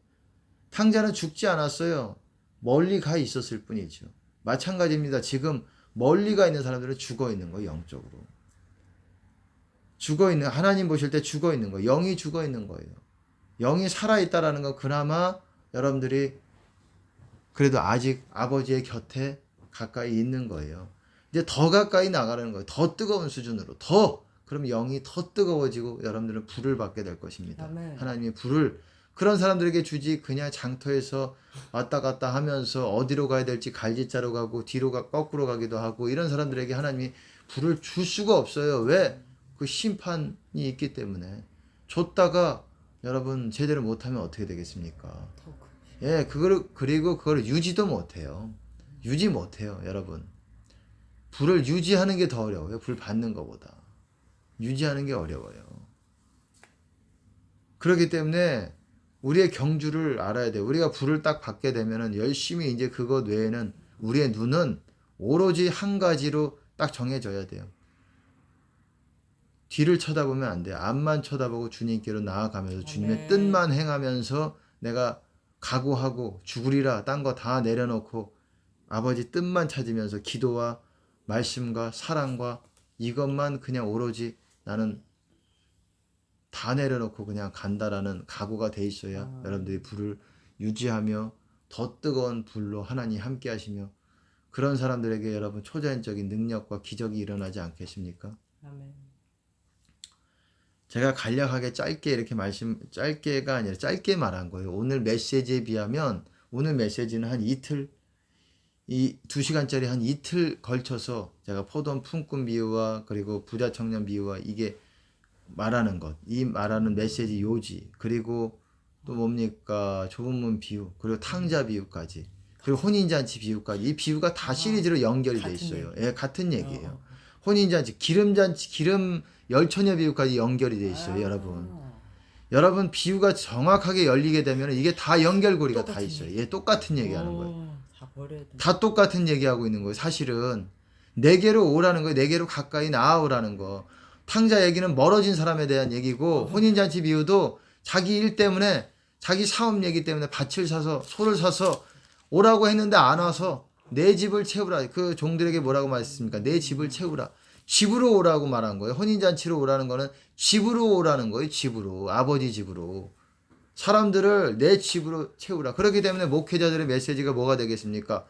탕자는 죽지 않았어요. 멀리 가 있었을 뿐이죠. 마찬가지입니다. 지금 멀리 가 있는 사람들은 죽어 있는 거예요. 영적으로. 죽어 있는, 하나님 보실 때 죽어 있는 거예요. 영이 죽어 있는 거예요. 영이 살아있다라는 건 그나마 여러분들이 그래도 아직 아버지의 곁에 가까이 있는 거예요. 이제 더 가까이 나가는 거예요. 더 뜨거운 수준으로. 더! 그럼 영이 더 뜨거워지고 여러분들은 불을 받게 될 것입니다. 아멘. 하나님의 불을 그런 사람들에게 주지, 그냥 장터에서 왔다 갔다 하면서 어디로 가야 될지 갈짓자로 가고 뒤로 거꾸로 가기도 하고 이런 사람들에게 하나님이 불을 줄 수가 없어요. 왜? 그 심판이 있기 때문에. 줬다가 여러분 제대로 못하면 어떻게 되겠습니까? 더 크지. 예, 그리고 그걸 유지도 못해요. 유지 못해요, 여러분. 불을 유지하는 게 더 어려워요. 불 받는 것보다. 유지하는 게 어려워요. 그렇기 때문에 우리의 경주를 알아야 돼요. 우리가 불을 딱 받게 되면은 열심히 이제 그것 외에는 우리의 눈은 오로지 한 가지로 딱 정해져야 돼요. 뒤를 쳐다보면 안 돼요. 앞만 쳐다보고 주님께로 나아가면서 주님의 뜻만 행하면서 내가 각오하고 죽으리라 딴 거 다 내려놓고 아버지 뜻만 찾으면서 기도와 말씀과 사랑과 이것만 그냥 오로지 나는 다 내려놓고 그냥 간다라는 각오가 돼 있어야 여러분들이 불을 유지하며 더 뜨거운 불로 하나님 함께 하시며, 그런 사람들에게 여러분 초자연적인 능력과 기적이 일어나지 않겠습니까? 아멘. 제가 간략하게 짧게 이렇게 짧게가 아니라 짧게 말한 거예요. 오늘 메시지에 비하면 오늘 메시지는 한 이틀, 이 2시간짜리 한 이틀 걸쳐서 제가 포도원 품꾼 비유와 그리고 부자 청년 비유와 이게 말하는 것, 이 말하는 메시지 요지, 그리고 또 뭡니까 좁은 문 비유, 그리고 탕자 비유까지, 그리고 혼인잔치 비유까지, 이 비유가 다 시리즈로 연결이 돼 있어요. 예, 같은 얘기예요. 혼인잔치, 기름잔치, 기름 열처녀 비유까지 연결이 돼 있어요. 여러분 비유가 정확하게 열리게 되면 이게 다 연결고리가 다 있어요. 예, 똑같은 얘기하는 거예요. 다 버려야 돼. 다 똑같은 얘기하고 있는 거예요. 사실은 내게로 오라는 거예요. 내게로 가까이 나아오라는 거. 탕자 얘기는 멀어진 사람에 대한 얘기고, 혼인잔치 비유도 자기 일 때문에, 자기 사업 얘기 때문에 밭을 사서 소를 사서 오라고 했는데 안 와서 내 집을 채우라. 그 종들에게 뭐라고 말했습니까? 내 집을 채우라. 집으로 오라고 말한 거예요. 혼인잔치로 오라는 거는 집으로 오라는 거예요. 집으로. 아버지 집으로. 사람들을 내 집으로 채우라. 그렇기 때문에 목회자들의 메시지가 뭐가 되겠습니까?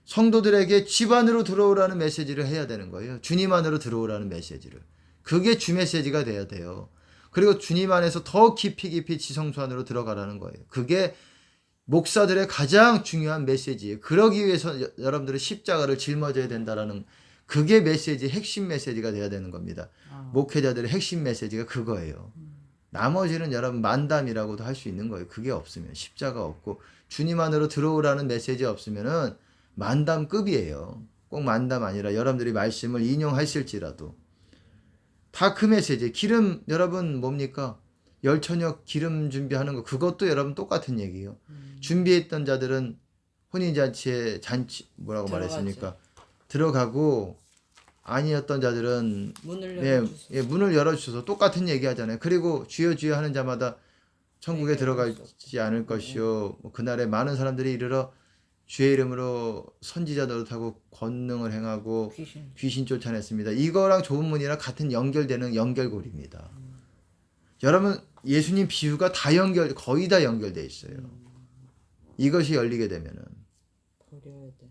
성도들에게 집 안으로 들어오라는 메시지를 해야 되는 거예요. 주님 안으로 들어오라는 메시지를. 그게 주 메시지가 돼야 돼요. 그리고 주님 안에서 더 깊이 지성소 안으로 들어가라는 거예요. 그게 목사들의 가장 중요한 메시지예요. 그러기 위해서 여러분들은 십자가를 짊어져야 된다라는 그게 메시지, 핵심 메시지가 돼야 되는 겁니다. 목회자들의 핵심 메시지가 그거예요. 나머지는 여러분 만담이라고도 할 수 있는 거예요. 그게 없으면 십자가 없고 주님 안으로 들어오라는 메시지 없으면은 만담급이에요. 꼭 만담 아니라 여러분들이 말씀을 인용하실지라도 다 그 메시지. 기름 여러분 뭡니까? 열처녀 기름 준비하는 거 그것도 여러분 똑같은 얘기예요. 준비했던 자들은 혼인잔치에 잔치 뭐라고 들어가죠. 말했습니까? 들어가고 아니었던 자들은 문을 예, 열어주소서. 예, 문을 열어주셔서 똑같은 얘기 하잖아요. 그리고 주여 주여 하는 자마다 천국에 내게 들어가지 않을 것이요. 뭐 그날에 많은 사람들이 이르러 주의 이름으로 선지자 노릇하고 권능을 행하고 귀신. 귀신 쫓아냈습니다. 이거랑 좋은 문이랑 같은 연결되는 연결고리입니다. 여러분 예수님 비유가 다 거의 다 연결돼 있어요. 이것이 열리게 되면은 버려야 돼.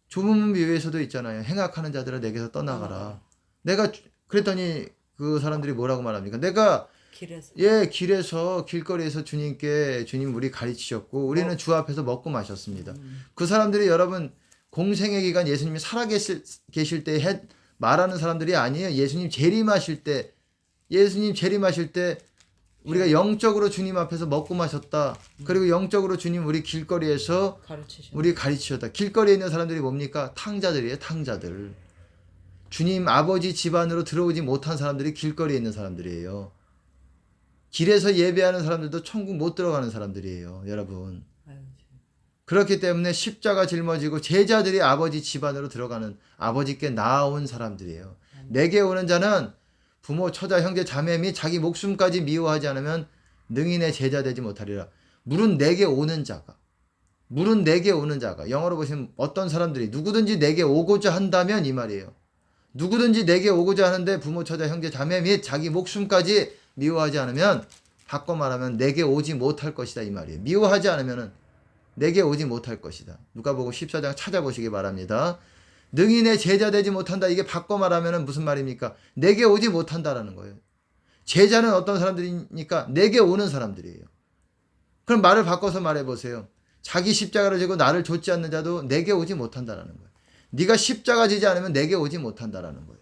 좁은 문 비유에서도 있잖아요. 행악하는 자들아 내게서 떠나가라. 내가 그랬더니 그 사람들이 뭐라고 말합니까? 내가 길에서. 길에서 길거리에서 주님 우리 가르치셨고 우리는 주 앞에서 먹고 마셨습니다. 그 사람들이 여러분 공생의 기간 예수님이 살아계실 때 말하는 사람들이 아니에요. 예수님 재림하실 때 우리가 영적으로 주님 앞에서 먹고 마셨다. 그리고 영적으로 주님 우리 길거리에서 우리 가르치셨다. 길거리에 있는 사람들이 뭡니까? 탕자들이에요. 탕자들. 주님 아버지 집안으로 들어오지 못한 사람들이 길거리에 있는 사람들이에요. 길에서 예배하는 사람들도 천국 못 들어가는 사람들이에요. 여러분. 그렇기 때문에 십자가 짊어지고 제자들이 아버지 집안으로 들어가는 아버지께 나아온 사람들이에요. 내게 오는 자는 부모, 처자, 형제, 자매 및 자기 목숨까지 미워하지 않으면 능히 내 제자 되지 못하리라. 물은 내게 오는 자가 영어로 보시면 어떤 사람들이 누구든지 내게 오고자 한다면 이 말이에요. 누구든지 내게 오고자 하는데 부모, 처자, 형제, 자매 및 자기 목숨까지 미워하지 않으면 바꿔 말하면 내게 오지 못할 것이다 이 말이에요. 미워하지 않으면 내게 오지 못할 것이다. 누가복음 14장 찾아보시기 바랍니다. 능히 내 제자 되지 못한다. 이게 바꿔 말하면 무슨 말입니까? 내게 오지 못한다라는 거예요. 제자는 어떤 사람들이니까 내게 오는 사람들이에요. 그럼 말을 바꿔서 말해보세요. 자기 십자가를 지고 나를 좇지 않는 자도 내게 오지 못한다라는 거예요. 네가 십자가 지지 않으면 내게 오지 못한다라는 거예요.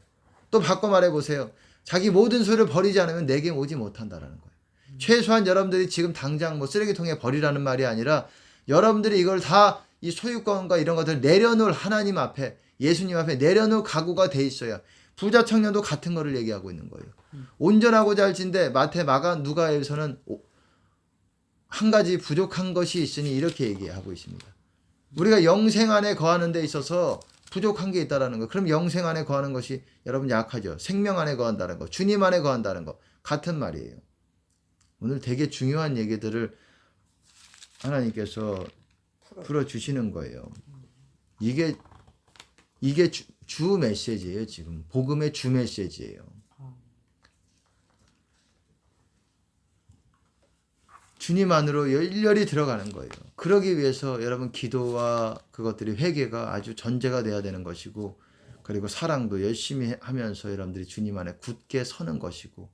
또 바꿔 말해보세요. 자기 모든 소유를 버리지 않으면 내게 오지 못한다라는 거예요. 최소한 여러분들이 지금 당장 뭐 쓰레기통에 버리라는 말이 아니라 여러분들이 이걸 다 이 소유권과 이런 것들을 내려놓을 하나님 앞에 예수님 앞에 내려놓을 각오가 돼 있어야 부자 청년도 같은 거를 얘기하고 있는 거예요. 온전하고자 할진대 마태 마가 누가에서는 한 가지 부족한 것이 있으니 이렇게 얘기하고 있습니다. 우리가 영생 안에 거하는 데 있어서 부족한 게 있다라는 거. 그럼 영생 안에 거하는 것이 여러분 약하죠. 생명 안에 거한다는 거. 주님 안에 거한다는 거. 같은 말이에요. 오늘 되게 중요한 얘기들을 하나님께서 풀어주시는 거예요. 이게 주 메시지예요. 지금 복음의 주 메시지예요. 주님 안으로 열렬히 들어가는 거예요. 그러기 위해서 여러분 기도와 그것들이 회개가 아주 전제가 돼야 되는 것이고 그리고 사랑도 열심히 하면서 여러분들이 주님 안에 굳게 서는 것이고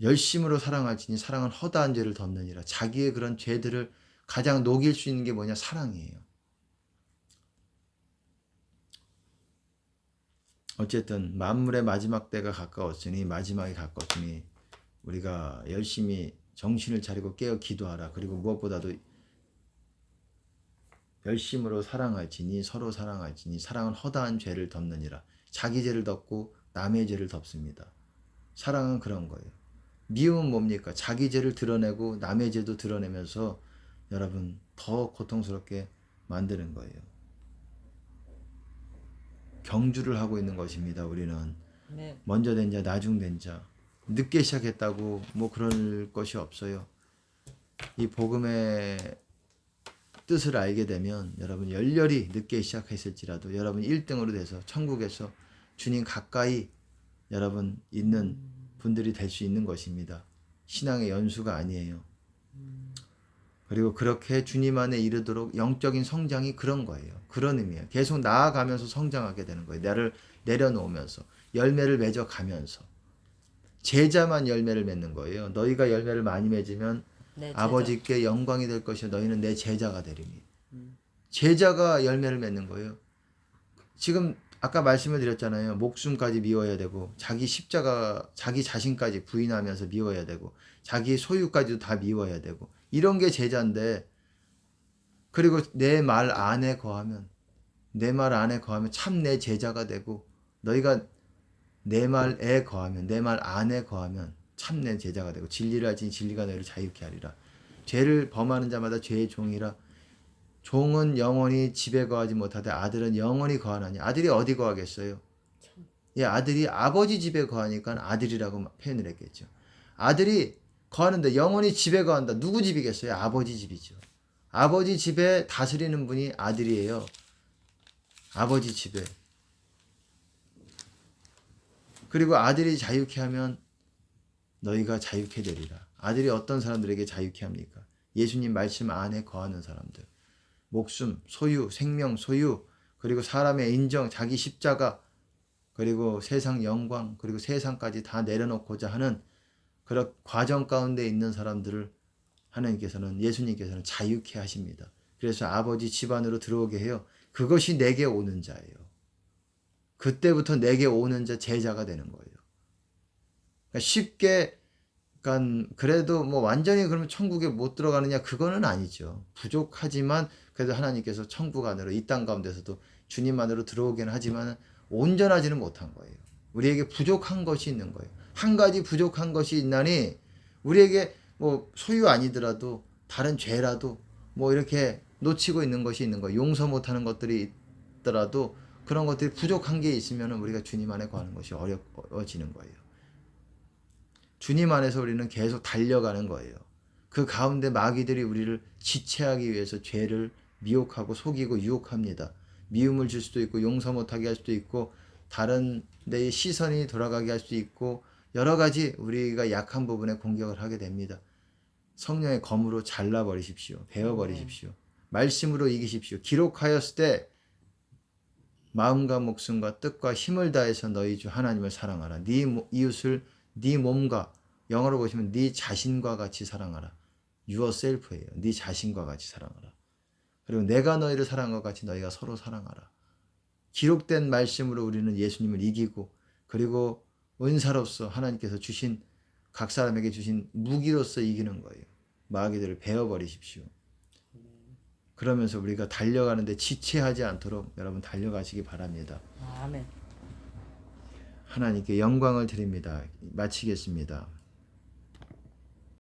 열심으로 사랑하지니 사랑은 허다한 죄를 덮느니라. 자기의 그런 죄들을 가장 녹일 수 있는 게 뭐냐? 사랑이에요. 어쨌든 만물의 마지막 때가 마지막이 가까웠으니 우리가 열심히 정신을 차리고 깨어 기도하라. 그리고 무엇보다도 열심으로 사랑할지니 서로 사랑할지니 사랑은 허다한 죄를 덮느니라. 자기 죄를 덮고 남의 죄를 덮습니다. 사랑은 그런 거예요. 미움은 뭡니까? 자기 죄를 드러내고 남의 죄도 드러내면서 여러분 더 고통스럽게 만드는 거예요. 경주를 하고 있는 것입니다. 우리는 먼저 된 자, 나중 된 자. 늦게 시작했다고 뭐 그럴 것이 없어요. 이 복음의 뜻을 알게 되면 여러분 열렬히 늦게 시작했을지라도 여러분 1등으로 돼서 천국에서 주님 가까이 여러분 있는 분들이 될 수 있는 것입니다. 신앙의 연수가 아니에요. 그리고 그렇게 주님 안에 이르도록 영적인 성장이 그런 거예요. 그런 의미예요. 계속 나아가면서 성장하게 되는 거예요. 나를 내려놓으면서 열매를 맺어가면서 제자만 열매를 맺는 거예요. 너희가 열매를 많이 맺으면 내 제자. 아버지께 영광이 될 것이요 너희는 내 제자가 되리니. 음. 제자가 열매를 맺는 거예요. 지금 아까 말씀을 드렸잖아요. 목숨까지 미워야 되고 자기 십자가 자기 자신까지 부인하면서 미워야 되고 자기 소유까지도 다 미워야 되고 이런 게 제자인데 그리고 내 말 안에 거하면 참 내 제자가 되고 너희가 내 말에 거하면 내 말 안에 거하면 참 내 제자가 되고 진리를 알지니 진리가 너희를 자유케 하리라. 죄를 범하는 자마다 죄의 종이라. 종은 영원히 집에 거하지 못하되 아들은 영원히 거하나니. 아들이 어디 거하겠어요? 예, 아들이 아버지 집에 거하니까 아들이라고 표현을 했겠죠. 아들이 거하는데 영원히 집에 거한다. 누구 집이겠어요? 아버지 집이죠. 아버지 집에 다스리는 분이 아들이에요. 아버지 집에. 그리고 아들이 자유케 하면 너희가 자유케 되리라. 아들이 어떤 사람들에게 자유케 합니까? 예수님 말씀 안에 거하는 사람들. 목숨, 소유, 생명, 소유, 그리고 사람의 인정, 자기 십자가, 그리고 세상 영광, 그리고 세상까지 다 내려놓고자 하는 그런 과정 가운데 있는 사람들을 하나님께서는, 예수님께서는 자유케 하십니다. 그래서 아버지 집안으로 들어오게 해요. 그것이 내게 오는 자예요. 그때부터 내게 오는 자 제자가 되는 거예요. 그러니까 쉽게, 그러니까 그래도 뭐 완전히 그러면 천국에 못 들어가느냐, 그거는 아니죠. 부족하지만 그래도 하나님께서 천국 안으로 이 땅 가운데서도 주님 안으로 들어오기는 하지만 온전하지는 못한 거예요. 우리에게 부족한 것이 있는 거예요. 한 가지 부족한 것이 있나니 우리에게 뭐 소유 아니더라도 다른 죄라도 뭐 이렇게 놓치고 있는 것이 있는 거예요. 용서 못하는 것들이 있더라도 그런 것들이 부족한 게 있으면 우리가 주님 안에 거하는 것이 어려워지는 거예요. 주님 안에서 우리는 계속 달려가는 거예요. 그 가운데 마귀들이 우리를 지체하기 위해서 죄를 미혹하고 속이고 유혹합니다. 미움을 줄 수도 있고 용서 못하게 할 수도 있고 다른 데의 시선이 돌아가게 할 수도 있고 여러 가지 우리가 약한 부분에 공격을 하게 됩니다. 성령의 검으로 잘라버리십시오. 베어버리십시오. 말씀으로 이기십시오. 기록하였을 때 마음과 목숨과 뜻과 힘을 다해서 너희 주 하나님을 사랑하라. 네 이웃을 네 몸과, 영어로 보시면 네 자신과 같이 사랑하라. yourself예요. 네 자신과 같이 사랑하라. 그리고 내가 너희를 사랑한 것 같이 너희가 서로 사랑하라. 기록된 말씀으로 우리는 예수님을 이기고 그리고 은사로서 하나님께서 주신 각 사람에게 주신 무기로서 이기는 거예요. 마귀들을 베어버리십시오. 그러면서 우리가 달려가는데 지체하지 않도록 여러분 달려가시기 바랍니다. 아멘. 하나님께 영광을 드립니다. 마치겠습니다.